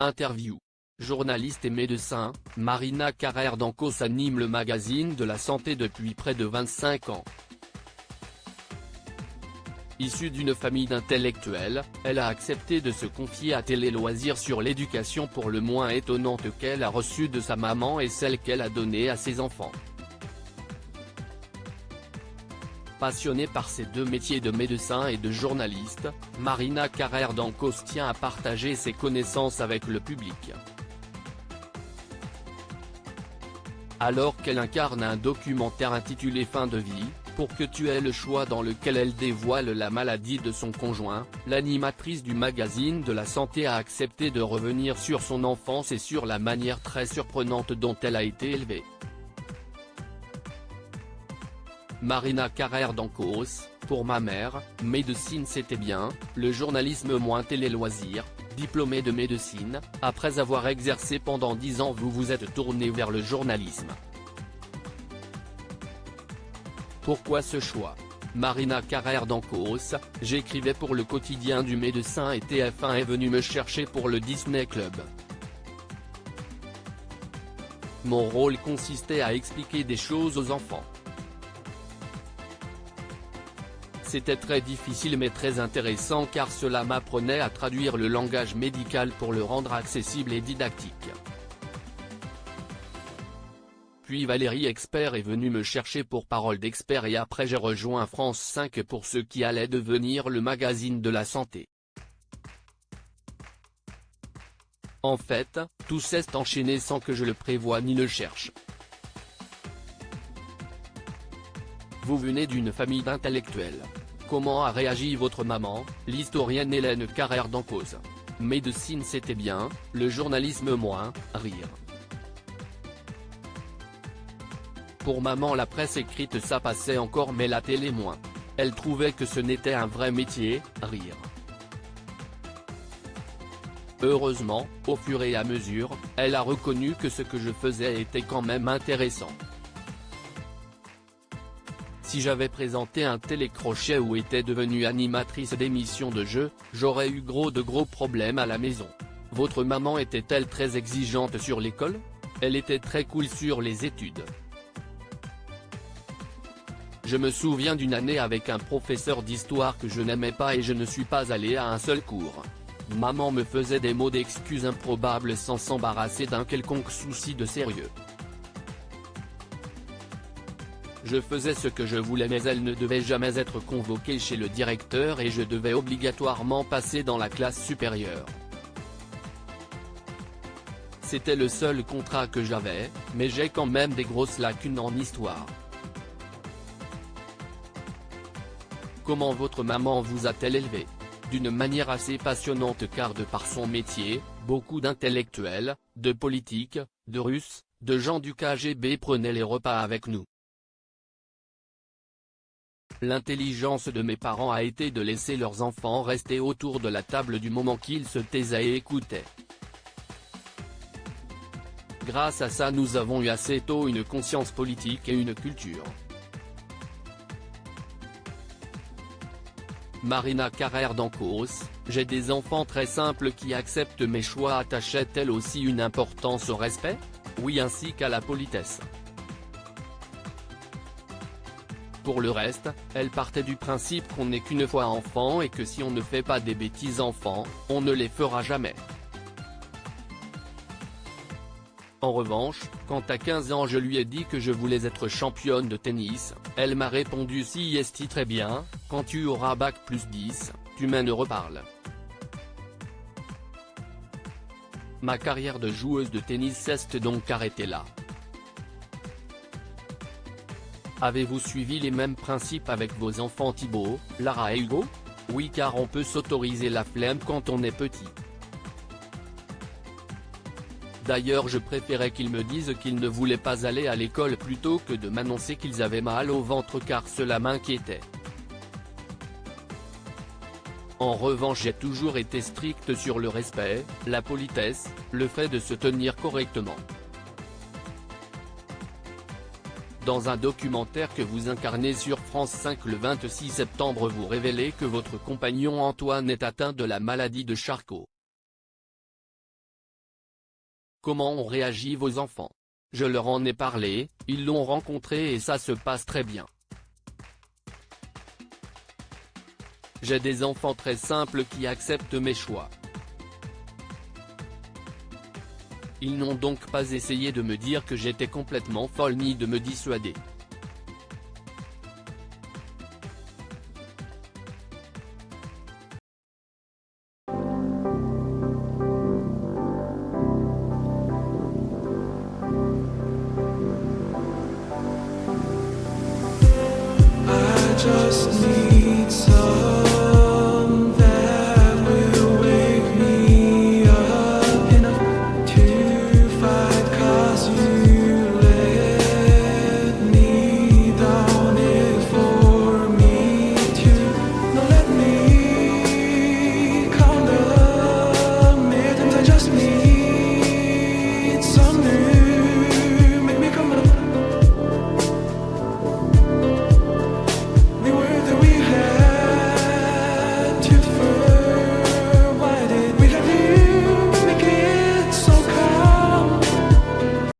Interview. Journaliste et médecin, Marina Carrère d'Ancos anime le magazine de la santé depuis près de 25 ans. Issue d'une famille d'intellectuels, elle a accepté de se confier à Télé Loisirs sur l'éducation pour le moins étonnante qu'elle a reçue de sa maman et celle qu'elle a donnée à ses enfants. Passionnée par ces deux métiers de médecin et de journaliste, Marina Carrère d'Ancos tient à partager ses connaissances avec le public. Alors qu'elle incarne un documentaire intitulé Fin de vie, pour que tu aies le choix dans lequel elle dévoile la maladie de son conjoint, l'animatrice du magazine de la santé a accepté de revenir sur son enfance et sur la manière très surprenante dont elle a été élevée. Marina Carrère d'Ancos, pour ma mère, médecine c'était bien, le journalisme moins Télé Loisirs, diplômée de médecine, après avoir exercé pendant 10 ans vous vous êtes tournée vers le journalisme. Pourquoi ce choix? Marina Carrère d'Ancos, j'écrivais pour le quotidien du médecin et TF1 est venu me chercher pour le Disney Club. Mon rôle consistait à expliquer des choses aux enfants. C'était très difficile mais très intéressant car cela m'apprenait à traduire le langage médical pour le rendre accessible et didactique. Puis Valérie Expert est venue me chercher pour Parole d'Expert et après j'ai rejoint France 5 pour ce qui allait devenir le magazine de la santé. En fait, tout s'est enchaîné sans que je le prévoie ni le cherche. Vous venez d'une famille d'intellectuels. Comment a réagi votre maman, l'historienne Hélène Carrère d'Ancos? Médecine c'était bien, le journalisme moins, rire. Pour maman la presse écrite ça passait encore mais la télé moins. Elle trouvait que ce n'était un vrai métier, rire. Heureusement, au fur et à mesure, elle a reconnu que ce que je faisais était quand même intéressant. Si j'avais présenté un télécrochet ou était devenue animatrice d'émissions de jeux, j'aurais eu de gros problèmes à la maison. Votre maman était-elle très exigeante sur l'école? Elle était très cool sur les études. Je me souviens d'une année avec un professeur d'histoire que je n'aimais pas et je ne suis pas allé à un seul cours. Maman me faisait des mots d'excuses improbables sans s'embarrasser d'un quelconque souci de sérieux. Je faisais ce que je voulais mais elle ne devait jamais être convoquée chez le directeur et je devais obligatoirement passer dans la classe supérieure. C'était le seul contrat que j'avais, mais j'ai quand même des grosses lacunes en histoire. Comment votre maman vous a-t-elle élevé? D'une manière assez passionnante car de par son métier, beaucoup d'intellectuels, de politiques, de Russes, de gens du KGB prenaient les repas avec nous. L'intelligence de mes parents a été de laisser leurs enfants rester autour de la table du moment qu'ils se taisaient et écoutaient. Grâce à ça nous avons eu assez tôt une conscience politique et une culture. Marina Carrère d'Ancos, j'ai des enfants très simples qui acceptent mes choix. Attachait-elle aussi une importance au respect? Oui, ainsi qu'à la politesse. Pour le reste, elle partait du principe qu'on n'est qu'une fois enfant et que si on ne fait pas des bêtises enfants, on ne les fera jamais. En revanche, quand à 15 ans je lui ai dit que je voulais être championne de tennis, elle m'a répondu si est très bien, quand tu auras bac+10, tu m'en reparles. Ma carrière de joueuse de tennis s'est donc arrêtée là. Avez-vous suivi les mêmes principes avec vos enfants Thibaut, Lara et Hugo? Oui, car on peut s'autoriser la flemme quand on est petit. D'ailleurs je préférais qu'ils me disent qu'ils ne voulaient pas aller à l'école plutôt que de m'annoncer qu'ils avaient mal au ventre car cela m'inquiétait. En revanche j'ai toujours été stricte sur le respect, la politesse, le fait de se tenir correctement. Dans un documentaire que vous incarnez sur France 5 le 26 septembre vous révélez que votre compagnon Antoine est atteint de la maladie de Charcot. Comment ont réagi vos enfants? Je leur en ai parlé, ils l'ont rencontré et ça se passe très bien. J'ai des enfants très simples qui acceptent mes choix. Ils n'ont donc pas essayé de me dire que j'étais complètement folle ni de me dissuader. Just